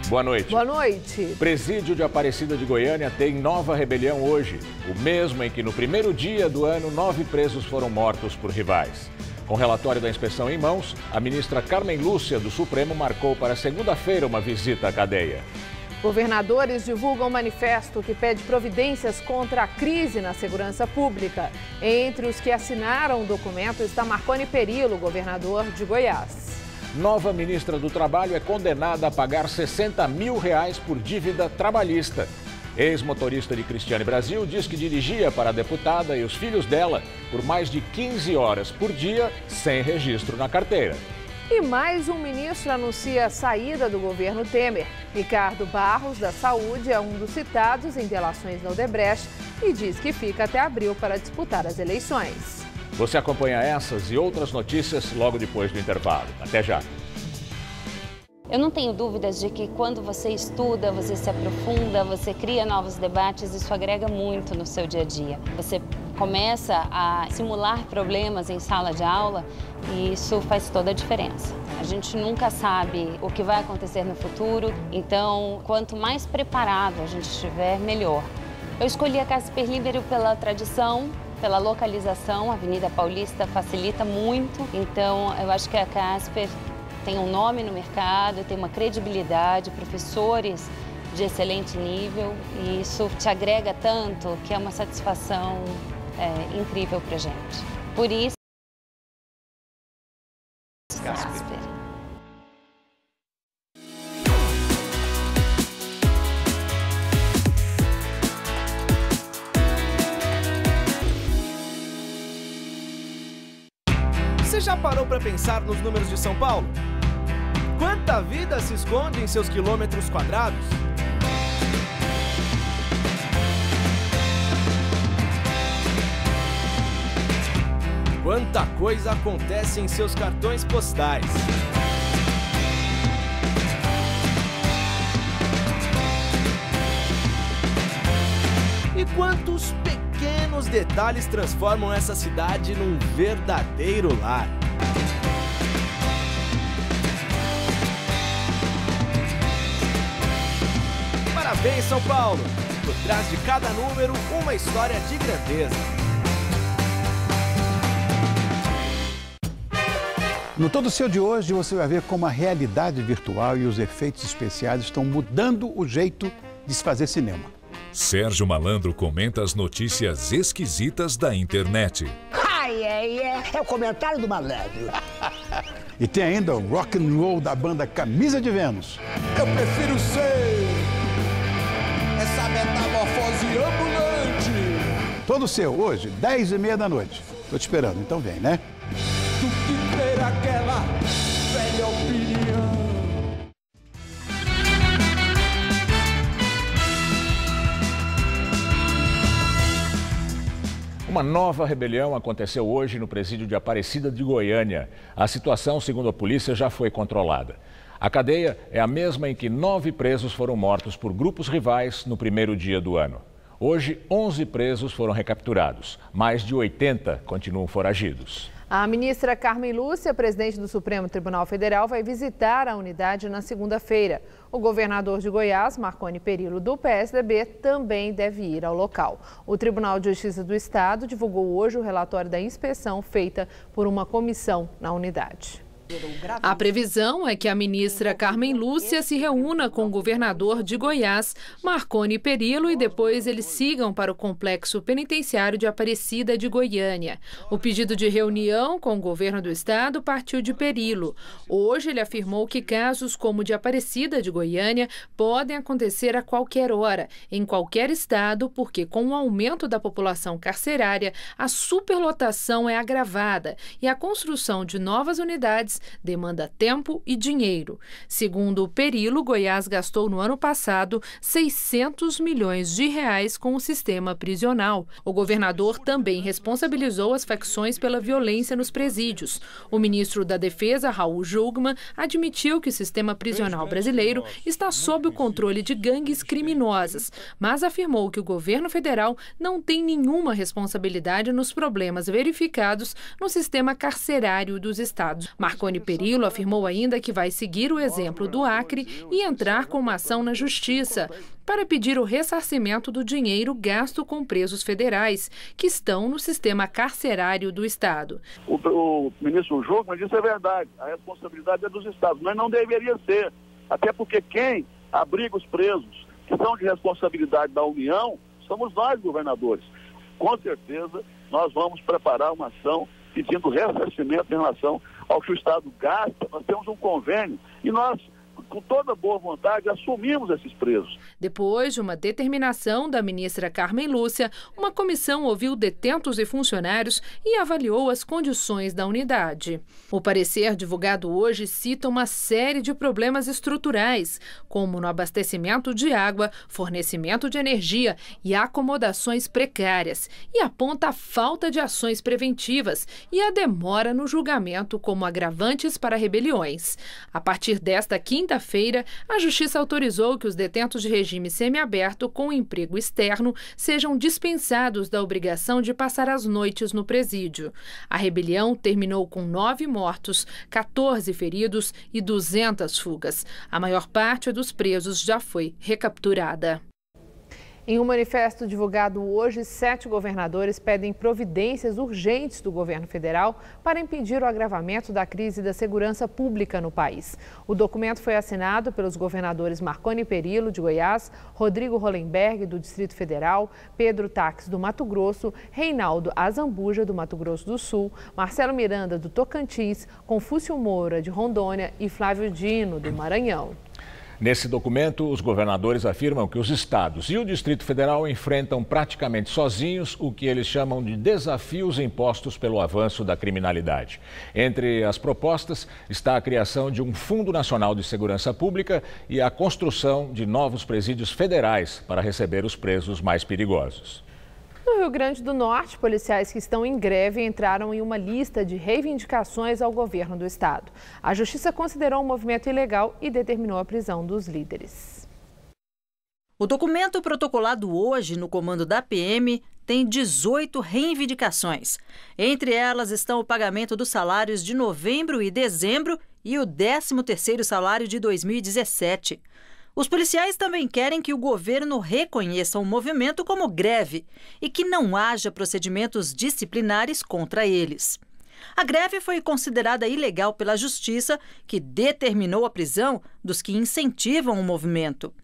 Boa noite. Boa noite. Presídio de Aparecida de Goiânia tem nova rebelião hoje. O mesmo em que no primeiro dia do ano, 9 presos foram mortos por rivais. Com o relatório da inspeção em mãos, a ministra Carmen Lúcia, do Supremo, marcou para segunda-feira uma visita à cadeia. Governadores divulgam um manifesto que pede providências contra a crise na segurança pública. Entre os que assinaram o documento está Marconi Perillo, governador de Goiás. Nova ministra do Trabalho é condenada a pagar R$60 mil por dívida trabalhista. Ex-motorista de Cristiane Brasil diz que dirigia para a deputada e os filhos dela por mais de 15 horas por dia, sem registro na carteira. E mais um ministro anuncia a saída do governo Temer. Ricardo Barros, da Saúde, é um dos citados em delações da Odebrecht e diz que fica até abril para disputar as eleições. Você acompanha essas e outras notícias logo depois do intervalo. Até já! Eu não tenho dúvidas de que quando você estuda, você se aprofunda, você cria novos debates, isso agrega muito no seu dia a dia. Você começa a simular problemas em sala de aula e isso faz toda a diferença. A gente nunca sabe o que vai acontecer no futuro, então quanto mais preparado a gente estiver, melhor. Eu escolhi a Casper Libero pela tradição, pela localização, a Avenida Paulista facilita muito, então eu acho que a Casper tem um nome no mercado, tem uma credibilidade, professores de excelente nível e isso te agrega tanto que é uma satisfação incrível para a gente. Por isso, Casper. Você já parou para pensar nos números de São Paulo? Quanta vida se esconde em seus quilômetros quadrados? Quanta coisa acontece em seus cartões postais? E quantos pequenos detalhes transformam essa cidade num verdadeiro lar? Parabéns, São Paulo! Por trás de cada número, uma história de grandeza. No Todo Seu de hoje, você vai ver como a realidade virtual e os efeitos especiais estão mudando o jeito de se fazer cinema. Sérgio Malandro comenta as notícias esquisitas da internet. É o comentário do Malandro. E tem ainda o rock and roll da banda Camisa de Vênus. Eu prefiro ser essa metamorfose ambulante. Todo Seu, hoje, 10h30 da noite. Tô te esperando, então vem, né? Tu que ter aquela velha opinião. Uma nova rebelião aconteceu hoje no presídio de Aparecida de Goiânia. A situação, segundo a polícia, já foi controlada. A cadeia é a mesma em que 9 presos foram mortos por grupos rivais no primeiro dia do ano. Hoje, 11 presos foram recapturados. Mais de 80 continuam foragidos. A ministra Carmen Lúcia, presidente do Supremo Tribunal Federal, vai visitar a unidade na segunda-feira. O governador de Goiás, Marconi Perillo, do PSDB, também deve ir ao local. O Tribunal de Justiça do Estado divulgou hoje o relatório da inspeção feita por uma comissão na unidade. A previsão é que a ministra Carmen Lúcia se reúna com o governador de Goiás, Marconi Perillo, e depois eles sigam para o complexo penitenciário de Aparecida de Goiânia. O pedido de reunião com o governo do estado partiu de Perillo. Hoje ele afirmou que casos como o de Aparecida de Goiânia podem acontecer a qualquer hora, em qualquer estado, porque com o aumento da população carcerária, a superlotação é agravada e a construção de novas unidades demanda tempo e dinheiro. Segundo o Perillo, Goiás gastou no ano passado R$600 milhões com o sistema prisional. O governador também responsabilizou as facções pela violência nos presídios. O ministro da Defesa, Raul Jungmann, admitiu que o sistema prisional brasileiro está sob o controle de gangues criminosas, mas afirmou que o governo federal não tem nenhuma responsabilidade nos problemas verificados no sistema carcerário dos estados. Marconi Marconi Perillo afirmou ainda que vai seguir o exemplo do Acre e entrar com uma ação na Justiça para pedir o ressarcimento do dinheiro gasto com presos federais que estão no sistema carcerário do Estado. O ministro Jungmann disse a verdade, a responsabilidade é dos Estados, mas não deveria ser, até porque quem abriga os presos que são de responsabilidade da União somos nós, governadores. Com certeza, nós vamos preparar uma ação pedindo ressarcimento em relação ao que o Estado gasta. Nós temos um convênio e nós, com toda boa vontade, assumimos esses presos. Depois de uma determinação da ministra Carmen Lúcia, uma comissão ouviu detentos e funcionários e avaliou as condições da unidade. O parecer divulgado hoje cita uma série de problemas estruturais, como no abastecimento de água, fornecimento de energia e acomodações precárias, e aponta a falta de ações preventivas e a demora no julgamento como agravantes para rebeliões. A partir desta quinta-feira, a Justiça autorizou que os detentos de regime semiaberto com emprego externo sejam dispensados da obrigação de passar as noites no presídio. A rebelião terminou com 9 mortos, 14 feridos e 200 fugas. A maior parte dos presos já foi recapturada. Em um manifesto divulgado hoje, 7 governadores pedem providências urgentes do governo federal para impedir o agravamento da crise da segurança pública no país. O documento foi assinado pelos governadores Marconi Perillo, de Goiás, Rodrigo Hollenberg, do Distrito Federal, Pedro Taques, do Mato Grosso, Reinaldo Azambuja, do Mato Grosso do Sul, Marcelo Miranda, do Tocantins, Confúcio Moura, de Rondônia e Flávio Dino, do Maranhão. Nesse documento, os governadores afirmam que os estados e o Distrito Federal enfrentam praticamente sozinhos o que eles chamam de desafios impostos pelo avanço da criminalidade. Entre as propostas está a criação de um Fundo Nacional de Segurança Pública e a construção de novos presídios federais para receber os presos mais perigosos. No Rio Grande do Norte, policiais que estão em greve entraram em uma lista de reivindicações ao governo do estado. A Justiça considerou o movimento ilegal e determinou a prisão dos líderes. O documento protocolado hoje no comando da PM tem 18 reivindicações. Entre elas estão o pagamento dos salários de novembro e dezembro e o 13º salário de 2017. Os policiais também querem que o governo reconheça o movimento como greve e que não haja procedimentos disciplinares contra eles. A greve foi considerada ilegal pela Justiça, que determinou a prisão dos que incentivam o movimento.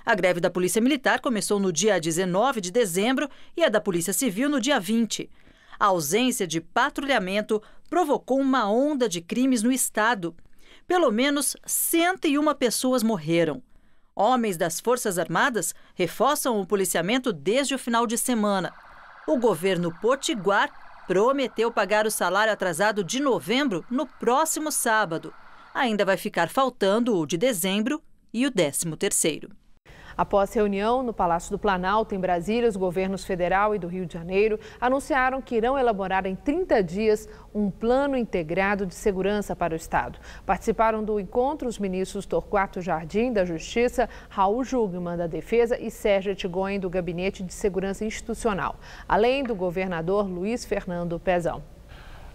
A greve da Polícia Militar começou no dia 19 de dezembro e a da Polícia Civil no dia 20. A ausência de patrulhamento provocou uma onda de crimes no estado. Pelo menos 101 pessoas morreram. Homens das Forças Armadas reforçam o policiamento desde o final de semana. O governo potiguar prometeu pagar o salário atrasado de novembro no próximo sábado. Ainda vai ficar faltando o de dezembro e o 13º. Após reunião no Palácio do Planalto, em Brasília, os governos federal e do Rio de Janeiro anunciaram que irão elaborar em 30 dias um plano integrado de segurança para o estado. Participaram do encontro os ministros Torquato Jardim, da Justiça, Raul Jungmann, da Defesa e Sérgio Ettigoyen, do Gabinete de Segurança Institucional, além do governador Luiz Fernando Pezão.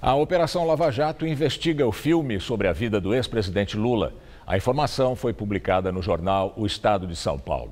A Operação Lava Jato investiga o filme sobre a vida do ex-presidente Lula. A informação foi publicada no jornal O Estado de São Paulo.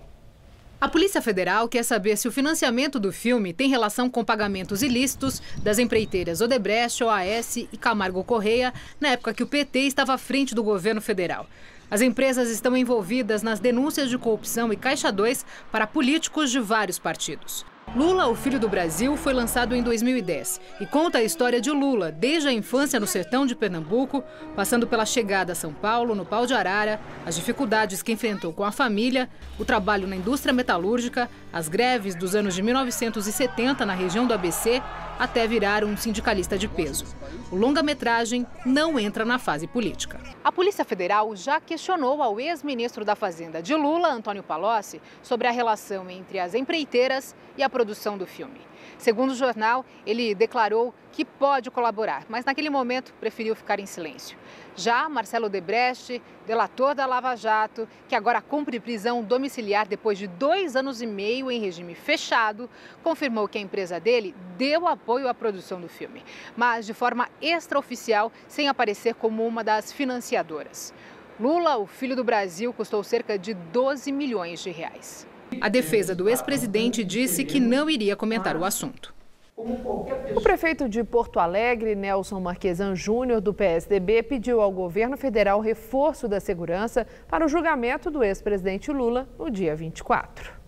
A Polícia Federal quer saber se o financiamento do filme tem relação com pagamentos ilícitos das empreiteiras Odebrecht, OAS e Camargo Correia, na época que o PT estava à frente do governo federal. As empresas estão envolvidas nas denúncias de corrupção e Caixa 2 para políticos de vários partidos. Lula, o Filho do Brasil, foi lançado em 2010 e conta a história de Lula, desde a infância no sertão de Pernambuco, passando pela chegada a São Paulo, no Pau de Arara, as dificuldades que enfrentou com a família, o trabalho na indústria metalúrgica, as greves dos anos de 1970 na região do ABC, até virar um sindicalista de peso. O longa-metragem não entra na fase política. A Polícia Federal já questionou ao ex-ministro da Fazenda de Lula, Antônio Palocci, sobre a relação entre as empreiteiras e a produção do filme. Segundo o jornal, ele declarou que pode colaborar, mas naquele momento preferiu ficar em silêncio. Já Marcelo Odebrecht, delator da Lava Jato, que agora cumpre prisão domiciliar depois de 2 anos e meio em regime fechado, confirmou que a empresa dele deu apoio apoio à produção do filme, mas de forma extraoficial, sem aparecer como uma das financiadoras. Lula, o filho do Brasil, custou cerca de 12 milhões de reais. A defesa do ex-presidente disse que não iria comentar o assunto. O prefeito de Porto Alegre, Nelson Marquesan Júnior, do PSDB, pediu ao governo federal reforço da segurança para o julgamento do ex-presidente Lula no dia 24.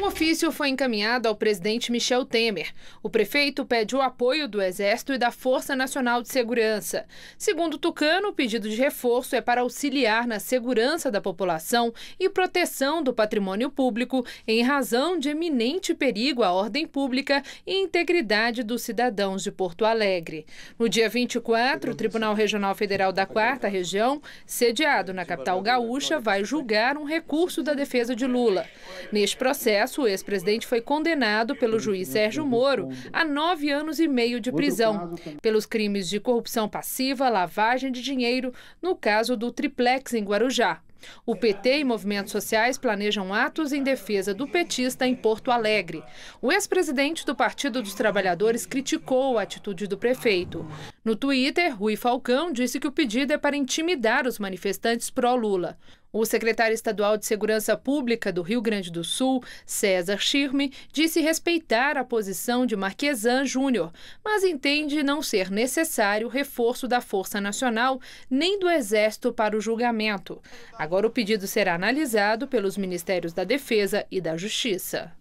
Um ofício foi encaminhado ao presidente Michel Temer. O prefeito pede o apoio do Exército e da Força Nacional de Segurança. Segundo Tucano, o pedido de reforço é para auxiliar na segurança da população e proteção do patrimônio público em razão de eminente perigo à ordem pública e integridade dos cidadãos de Porto Alegre. No dia 24, o Tribunal Regional Federal da 4ª Região, sediado na capital gaúcha, vai julgar um recurso da defesa de Lula. Neste processo, o ex-presidente foi condenado pelo juiz Sérgio Moro a 9 anos e meio de prisão pelos crimes de corrupção passiva, lavagem de dinheiro, no caso do Triplex em Guarujá. O PT e movimentos sociais planejam atos em defesa do petista em Porto Alegre. O ex-presidente do Partido dos Trabalhadores criticou a atitude do prefeito. No Twitter, Rui Falcão disse que o pedido é para intimidar os manifestantes pró-Lula. O secretário estadual de Segurança Pública do Rio Grande do Sul, César Schirme, disse respeitar a posição de Marquesan Júnior, mas entende não ser necessário reforço da Força Nacional nem do Exército para o julgamento. Agora o pedido será analisado pelos Ministérios da Defesa e da Justiça.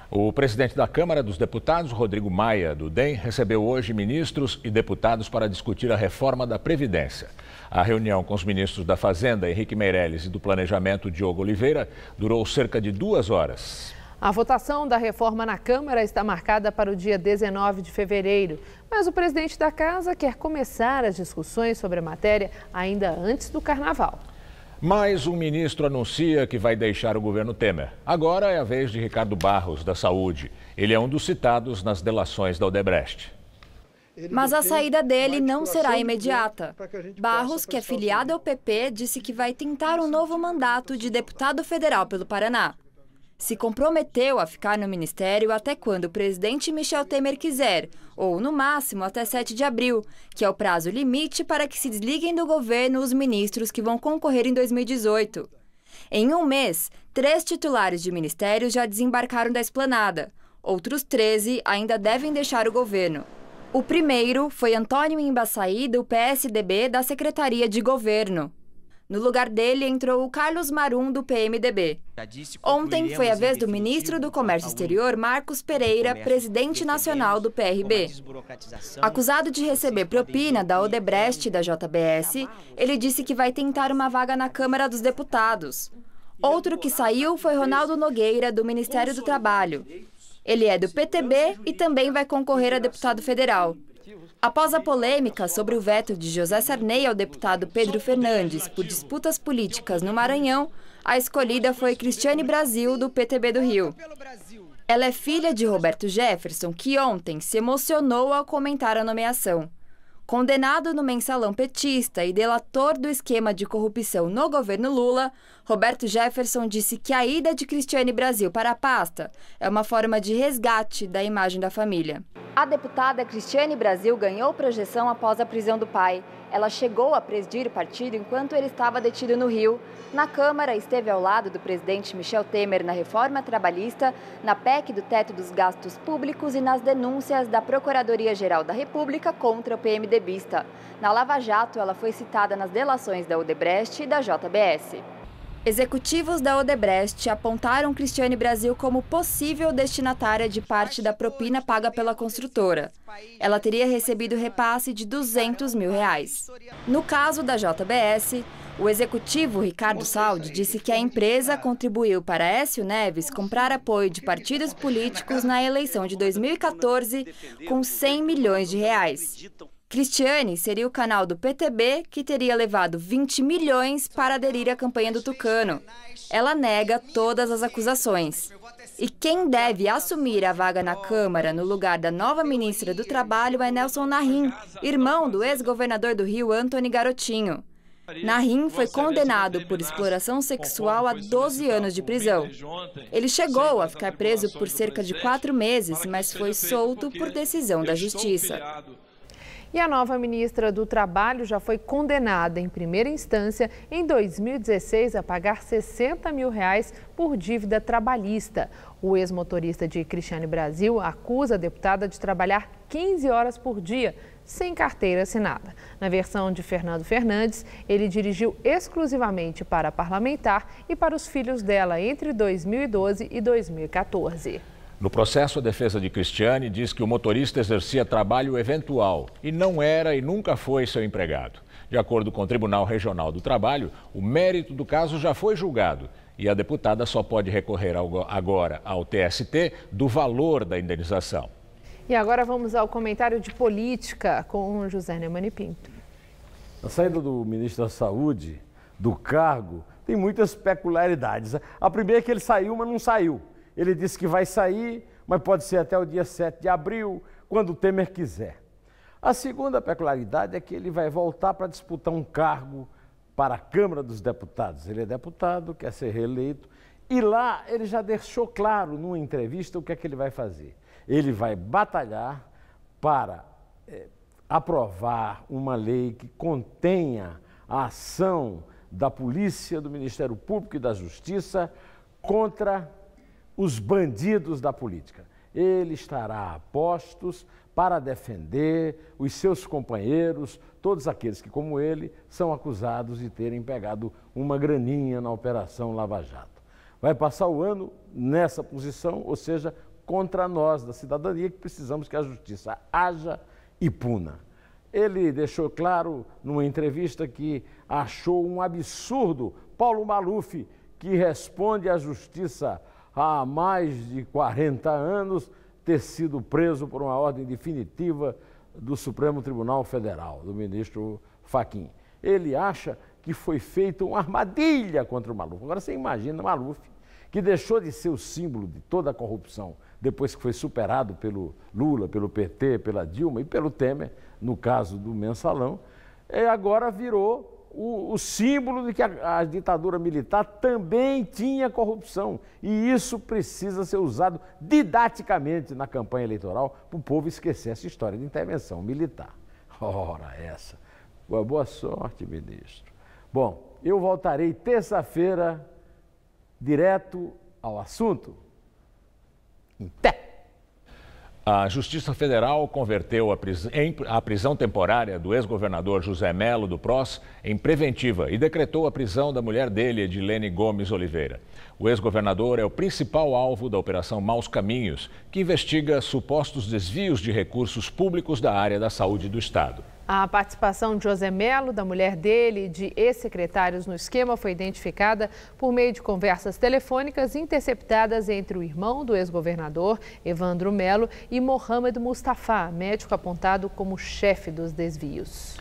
O presidente da Câmara dos Deputados, Rodrigo Maia, do DEM, recebeu hoje ministros e deputados para discutir a reforma da Previdência. A reunião com os ministros da Fazenda, Henrique Meirelles, e do Planejamento, Diogo Oliveira, durou cerca de 2 horas. A votação da reforma na Câmara está marcada para o dia 19 de fevereiro, mas o presidente da Casa quer começar as discussões sobre a matéria ainda antes do Carnaval. Mais um ministro anuncia que vai deixar o governo Temer. Agora é a vez de Ricardo Barros, da Saúde. Ele é um dos citados nas delações da Odebrecht. Mas a saída dele não será imediata. Barros, que é filiado ao PP, disse que vai tentar um novo mandato de deputado federal pelo Paraná. Se comprometeu a ficar no ministério até quando o presidente Michel Temer quiser, ou no máximo até 7 de abril, que é o prazo limite para que se desliguem do governo os ministros que vão concorrer em 2018. Em um mês, 3 titulares de ministérios já desembarcaram da esplanada. Outros 13 ainda devem deixar o governo. O primeiro foi Antônio Embaçaí, do PSDB, da Secretaria de Governo. No lugar dele entrou o Carlos Marum, do PMDB. Ontem foi a vez do ministro do Comércio Exterior, Marcos Pereira, presidente nacional do PRB. Acusado de receber propina da Odebrecht e da JBS, ele disse que vai tentar uma vaga na Câmara dos Deputados. Outro que saiu foi Ronaldo Nogueira, do Ministério do Trabalho. Ele é do PTB e também vai concorrer a deputado federal. Após a polêmica sobre o veto de José Sarney ao deputado Pedro Fernandes por disputas políticas no Maranhão, a escolhida foi Cristiane Brasil, do PTB do Rio. Ela é filha de Roberto Jefferson, que ontem se emocionou ao comentar a nomeação. Condenado no mensalão petista e delator do esquema de corrupção no governo Lula, Roberto Jefferson disse que a ida de Cristiane Brasil para a pasta é uma forma de resgate da imagem da família. A deputada Cristiane Brasil ganhou projeção após a prisão do pai. Ela chegou a presidir o partido enquanto ele estava detido no Rio. Na Câmara, esteve ao lado do presidente Michel Temer na reforma trabalhista, na PEC do teto dos gastos públicos e nas denúncias da Procuradoria-Geral da República contra o PMDBista. Na Lava Jato, ela foi citada nas delações da Odebrecht e da JBS. Executivos da Odebrecht apontaram Cristiane Brasil como possível destinatária de parte da propina paga pela construtora. Ela teria recebido repasse de R$200 mil. No caso da JBS, o executivo Ricardo Saldi disse que a empresa contribuiu para Aécio Neves comprar apoio de partidos políticos na eleição de 2014 com R$100 milhões. Cristiane seria o canal do PTB que teria levado 20 milhões para aderir à campanha do Tucano. Ela nega todas as acusações. E quem deve assumir a vaga na Câmara no lugar da nova ministra do Trabalho é Nelson Narim, irmão do ex-governador do Rio, Antony Garotinho. Narim foi condenado por exploração sexual a 12 anos de prisão. Ele chegou a ficar preso por cerca de 4 meses, mas foi solto por decisão da Justiça. E a nova ministra do Trabalho já foi condenada em primeira instância em 2016 a pagar R$60 mil por dívida trabalhista. O ex-motorista de Cristiane Brasil acusa a deputada de trabalhar 15 horas por dia, sem carteira assinada. Na versão de Fernando Fernandes, ele dirigiu exclusivamente para a parlamentar e para os filhos dela entre 2012 e 2014. No processo, a defesa de Cristiane diz que o motorista exercia trabalho eventual e não era e nunca foi seu empregado. De acordo com o Tribunal Regional do Trabalho, o mérito do caso já foi julgado e a deputada só pode recorrer agora ao TST do valor da indenização. E agora vamos ao comentário de política com José Neumani Pinto. A saída do ministro da Saúde do cargo tem muitas peculiaridades. A primeira é que ele saiu, mas não saiu. Ele disse que vai sair, mas pode ser até o dia 7 de abril, quando o Temer quiser. A segunda peculiaridade é que ele vai voltar para disputar um cargo para a Câmara dos Deputados. Ele é deputado, quer ser reeleito, e lá ele já deixou claro numa entrevista o que é que ele vai fazer. Ele vai batalhar para aprovar uma lei que contenha a ação da Polícia, do Ministério Público e da Justiça contra os bandidos da política. Ele estará a postos para defender os seus companheiros, todos aqueles que, como ele, são acusados de terem pegado uma graninha na Operação Lava Jato. Vai passar o ano nessa posição, ou seja, contra nós da cidadania, que precisamos que a justiça haja e puna. Ele deixou claro numa entrevista que achou um absurdo Paulo Maluf, que responde à justiça há mais de 40 anos, ter sido preso por uma ordem definitiva do Supremo Tribunal Federal, do ministro Fachin. Ele acha que foi feita uma armadilha contra o Maluf. Agora você imagina o Maluf, que deixou de ser o símbolo de toda a corrupção, depois que foi superado pelo Lula, pelo PT, pela Dilma e pelo Temer, no caso do Mensalão, agora virou o símbolo de que a ditadura militar também tinha corrupção. E isso precisa ser usado didaticamente na campanha eleitoral para o povo esquecer essa história de intervenção militar. Ora, essa. Boa sorte, ministro. Bom, eu voltarei terça-feira direto ao assunto. Em pé! A Justiça Federal converteu a prisão temporária do ex-governador José Melo do PROS em preventiva e decretou a prisão da mulher dele, Edilene Gomes Oliveira. O ex-governador é o principal alvo da Operação Maus Caminhos, que investiga supostos desvios de recursos públicos da área da saúde do Estado. A participação de José Melo, da mulher dele e de ex-secretários no esquema foi identificada por meio de conversas telefônicas interceptadas entre o irmão do ex-governador, Evandro Melo, e Mohamed Mustafa, médico apontado como chefe dos desvios.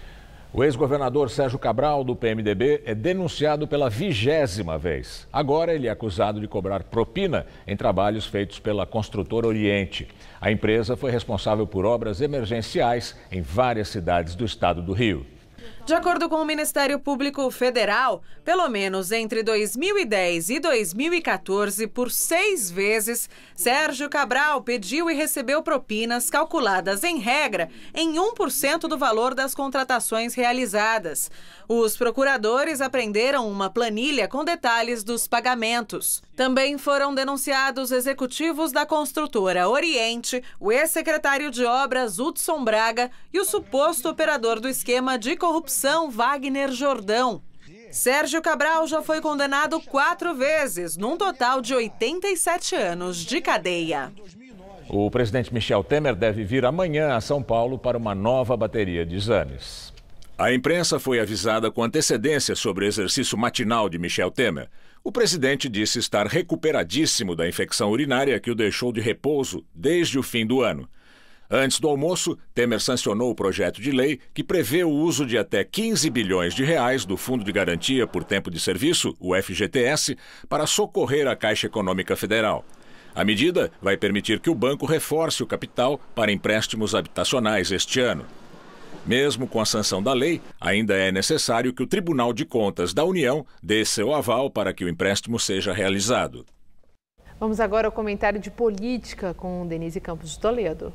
O ex-governador Sérgio Cabral, do PMDB, é denunciado pela 20ª vez. Agora ele é acusado de cobrar propina em trabalhos feitos pela construtora Oriente. A empresa foi responsável por obras emergenciais em várias cidades do estado do Rio. De acordo com o Ministério Público Federal, pelo menos entre 2010 e 2014, por 6 vezes, Sérgio Cabral pediu e recebeu propinas calculadas, em regra, em 1% do valor das contratações realizadas. Os procuradores apreenderam uma planilha com detalhes dos pagamentos. Também foram denunciados executivos da construtora Oriente, o ex-secretário de Obras Hudson Braga e o suposto operador do esquema de corrupção Wagner Jordão. Sérgio Cabral já foi condenado 4 vezes, num total de 87 anos de cadeia. O presidente Michel Temer deve vir amanhã a São Paulo para uma nova bateria de exames. A imprensa foi avisada com antecedência sobre o exercício matinal de Michel Temer. O presidente disse estar recuperadíssimo da infecção urinária que o deixou de repouso desde o fim do ano. Antes do almoço, Temer sancionou o projeto de lei que prevê o uso de até 15 bilhões de reais do Fundo de Garantia por Tempo de Serviço, o FGTS, para socorrer a Caixa Econômica Federal. A medida vai permitir que o banco reforce o capital para empréstimos habitacionais este ano. Mesmo com a sanção da lei, ainda é necessário que o Tribunal de Contas da União dê seu aval para que o empréstimo seja realizado. Vamos agora ao comentário de política com Denise Campos de Toledo.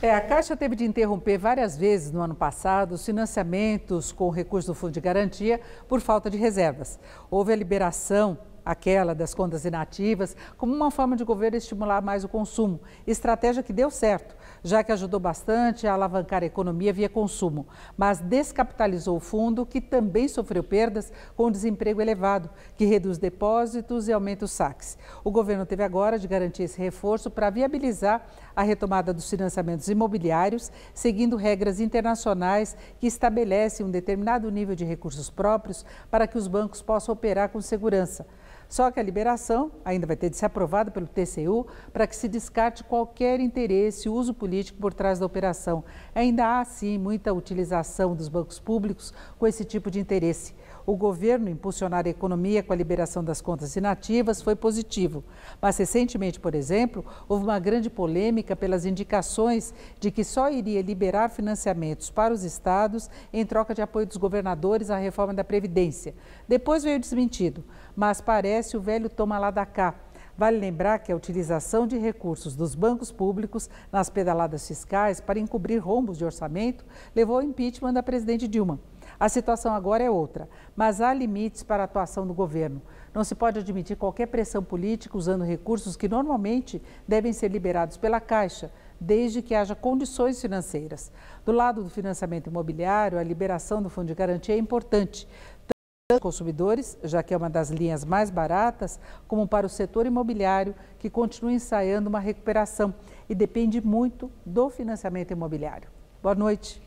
A Caixa teve de interromper várias vezes no ano passado os financiamentos com recurso do Fundo de Garantia por falta de reservas. Houve a liberação, aquela das contas inativas, como uma forma de governo estimular mais o consumo. Estratégia que deu certo, já que ajudou bastante a alavancar a economia via consumo, mas descapitalizou o fundo, que também sofreu perdas com o desemprego elevado, que reduz depósitos e aumenta os saques. O governo teve agora de garantir esse reforço para viabilizar a retomada dos financiamentos imobiliários, seguindo regras internacionais que estabelecem um determinado nível de recursos próprios para que os bancos possam operar com segurança. Só que a liberação ainda vai ter de ser aprovada pelo TCU para que se descarte qualquer interesse, uso político por trás da operação. Ainda há, sim, muita utilização dos bancos públicos com esse tipo de interesse. O governo impulsionar a economia com a liberação das contas inativas foi positivo. Mas, recentemente, por exemplo, houve uma grande polêmica pelas indicações de que só iria liberar financiamentos para os estados em troca de apoio dos governadores à reforma da Previdência. Depois veio desmentido, mas parece o velho toma lá da cá. Vale lembrar que a utilização de recursos dos bancos públicos nas pedaladas fiscais para encobrir rombos de orçamento levou ao impeachment da presidente Dilma. A situação agora é outra, mas há limites para a atuação do governo. Não se pode admitir qualquer pressão política usando recursos que normalmente devem ser liberados pela Caixa, desde que haja condições financeiras. Do lado do financiamento imobiliário, a liberação do Fundo de Garantia é importante, tanto para os consumidores, já que é uma das linhas mais baratas, como para o setor imobiliário, que continua ensaiando uma recuperação e depende muito do financiamento imobiliário. Boa noite.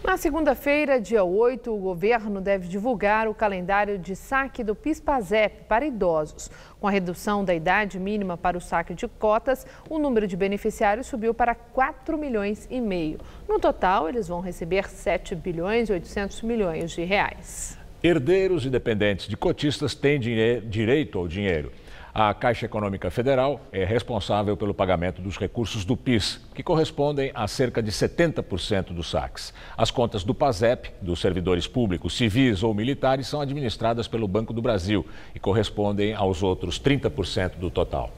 Na segunda-feira, dia 8, o governo deve divulgar o calendário de saque do PIS/PASEP para idosos. Com a redução da idade mínima para o saque de cotas, o número de beneficiários subiu para 4,5 milhões. No total, eles vão receber 7 bilhões e 800 milhões de reais. Herdeiros e dependentes de cotistas têm direito ao dinheiro. A Caixa Econômica Federal é responsável pelo pagamento dos recursos do PIS, que correspondem a cerca de 70% dos saques. As contas do PASEP, dos servidores públicos, civis ou militares, são administradas pelo Banco do Brasil e correspondem aos outros 30% do total.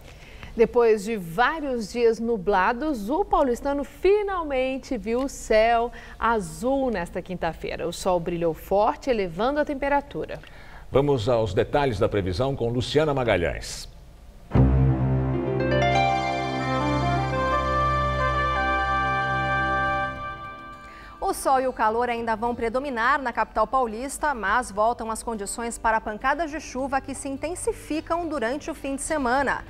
Depois de vários dias nublados, o paulistano finalmente viu o céu azul nesta quinta-feira. O sol brilhou forte, elevando a temperatura. Vamos aos detalhes da previsão com Luciana Magalhães. O sol e o calor ainda vão predominar na capital paulista, mas voltam as condições para pancadas de chuva que se intensificam durante o fim de semana.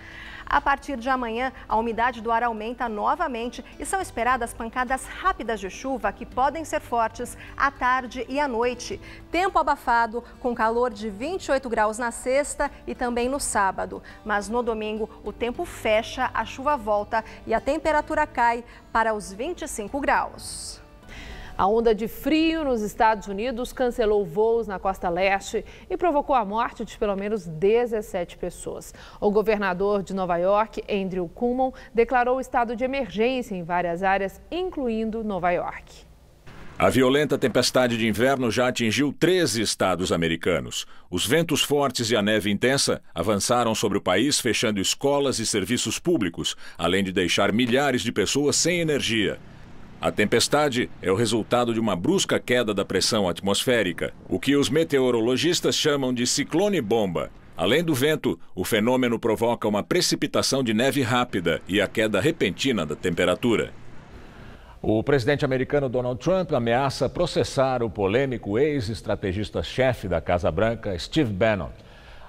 A partir de amanhã, a umidade do ar aumenta novamente e são esperadas pancadas rápidas de chuva que podem ser fortes à tarde e à noite. Tempo abafado, com calor de 28 graus na sexta e também no sábado. Mas no domingo, o tempo fecha, a chuva volta e a temperatura cai para os 25 graus. A onda de frio nos Estados Unidos cancelou voos na costa leste e provocou a morte de pelo menos 17 pessoas. O governador de Nova York, Andrew Cuomo, declarou estado de emergência em várias áreas, incluindo Nova York. A violenta tempestade de inverno já atingiu 13 estados americanos. Os ventos fortes e a neve intensa avançaram sobre o país, fechando escolas e serviços públicos, além de deixar milhares de pessoas sem energia. A tempestade é o resultado de uma brusca queda da pressão atmosférica, o que os meteorologistas chamam de ciclone-bomba. Além do vento, o fenômeno provoca uma precipitação de neve rápida e a queda repentina da temperatura. O presidente americano Donald Trump ameaça processar o polêmico ex-estrategista-chefe da Casa Branca, Steve Bannon.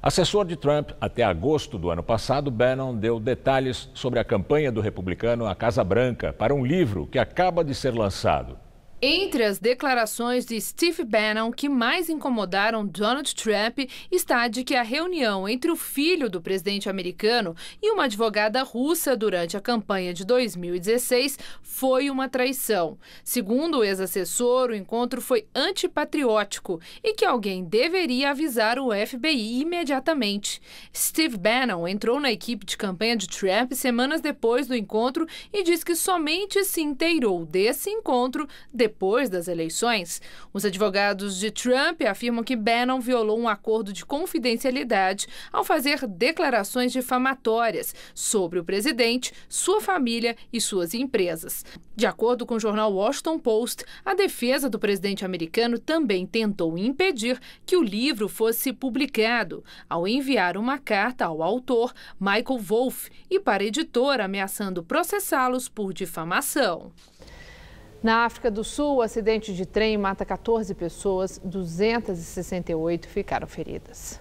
Assessor de Trump até agosto do ano passado, Bannon deu detalhes sobre a campanha do republicano à Casa Branca para um livro que acaba de ser lançado. Entre as declarações de Steve Bannon que mais incomodaram Donald Trump está a de que a reunião entre o filho do presidente americano e uma advogada russa durante a campanha de 2016 foi uma traição. Segundo o ex-assessor, o encontro foi antipatriótico e que alguém deveria avisar o FBI imediatamente. Steve Bannon entrou na equipe de campanha de Trump semanas depois do encontro e diz que somente se inteirou desse encontro depois das eleições. Os advogados de Trump afirmam que Bannon violou um acordo de confidencialidade ao fazer declarações difamatórias sobre o presidente, sua família e suas empresas. De acordo com o jornal Washington Post, a defesa do presidente americano também tentou impedir que o livro fosse publicado, ao enviar uma carta ao autor, Michael Wolff, e para a editora, ameaçando processá-los por difamação. Na África do Sul, o acidente de trem mata 14 pessoas, 268 ficaram feridas.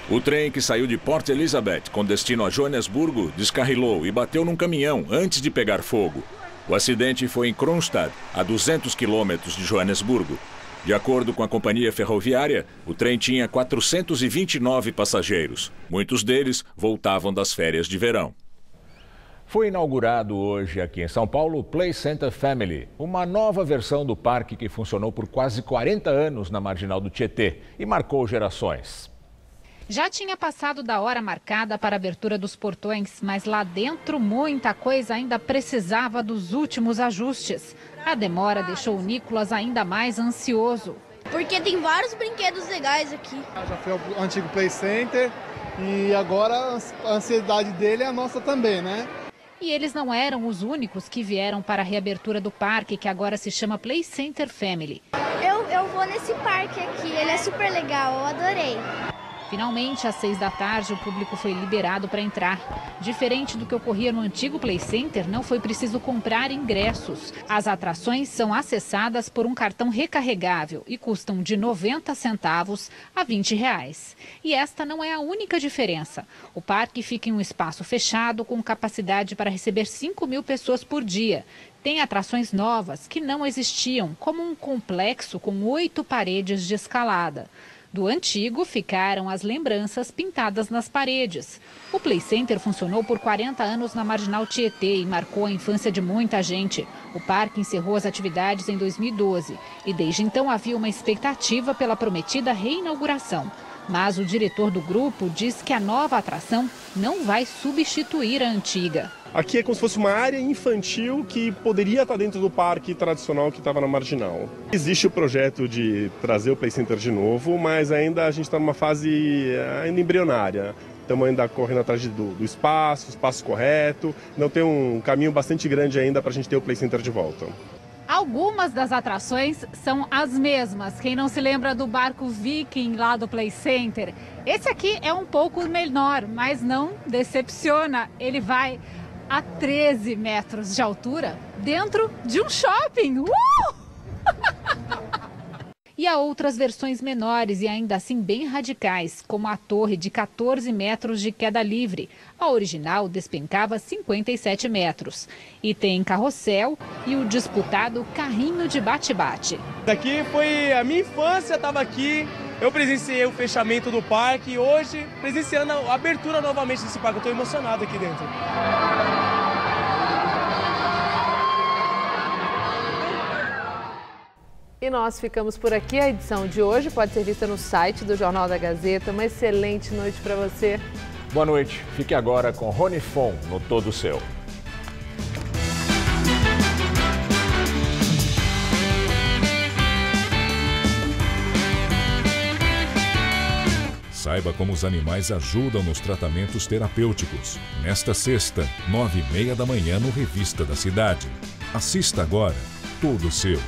O trem que saiu de Port Elizabeth com destino a Joanesburgo descarrilou e bateu num caminhão antes de pegar fogo. O acidente foi em Kronstadt, a 200 quilômetros de Joanesburgo. De acordo com a companhia ferroviária, o trem tinha 429 passageiros. Muitos deles voltavam das férias de verão. Foi inaugurado hoje aqui em São Paulo o Play Center Family, uma nova versão do parque que funcionou por quase 40 anos na Marginal do Tietê e marcou gerações. Já tinha passado da hora marcada para a abertura dos portões, mas lá dentro muita coisa ainda precisava dos últimos ajustes. A demora deixou o Nicolas ainda mais ansioso. Porque tem vários brinquedos legais aqui. Já foi o antigo Play Center e agora a ansiedade dele é a nossa também, né? E eles não eram os únicos que vieram para a reabertura do parque, que agora se chama Play Center Family. Eu vou nesse parque aqui, ele é super legal, eu adorei. Finalmente, às 6 da tarde, o público foi liberado para entrar. Diferente do que ocorria no antigo Play Center, não foi preciso comprar ingressos. As atrações são acessadas por um cartão recarregável e custam de 90 centavos a R$20. E esta não é a única diferença. O parque fica em um espaço fechado com capacidade para receber 5.000 pessoas por dia. Tem atrações novas que não existiam, como um complexo com 8 paredes de escalada. Do antigo ficaram as lembranças pintadas nas paredes. O Play Center funcionou por 40 anos na Marginal Tietê e marcou a infância de muita gente. O parque encerrou as atividades em 2012 e desde então havia uma expectativa pela prometida reinauguração. Mas o diretor do grupo diz que a nova atração não vai substituir a antiga. Aqui é como se fosse uma área infantil que poderia estar dentro do parque tradicional que estava na Marginal. Existe o projeto de trazer o Play Center de novo, mas ainda a gente está numa fase ainda embrionária. Estamos ainda correndo atrás do espaço correto. Não tem um caminho bastante grande ainda para a gente ter o Play Center de volta. Algumas das atrações são as mesmas. Quem não se lembra do barco Viking lá do Play Center? Esse aqui é um pouco menor, mas não decepciona. Ele vai a 13 metros de altura dentro de um shopping. E há outras versões menores e ainda assim bem radicais, como a torre de 14 metros de queda livre. A original despencava 57 metros. E tem carrossel e o disputado carrinho de bate-bate. Daqui foi a minha infância, estava aqui. Eu presenciei o fechamento do parque e hoje presenciando a abertura novamente desse parque. Eu estou emocionado aqui dentro. E nós ficamos por aqui. A edição de hoje pode ser vista no site do Jornal da Gazeta. Uma excelente noite para você. Boa noite. Fique agora com Rony Fon no Todo Seu. Saiba como os animais ajudam nos tratamentos terapêuticos. Nesta sexta, 9h30 da manhã no Revista da Cidade. Assista agora Todo Seu.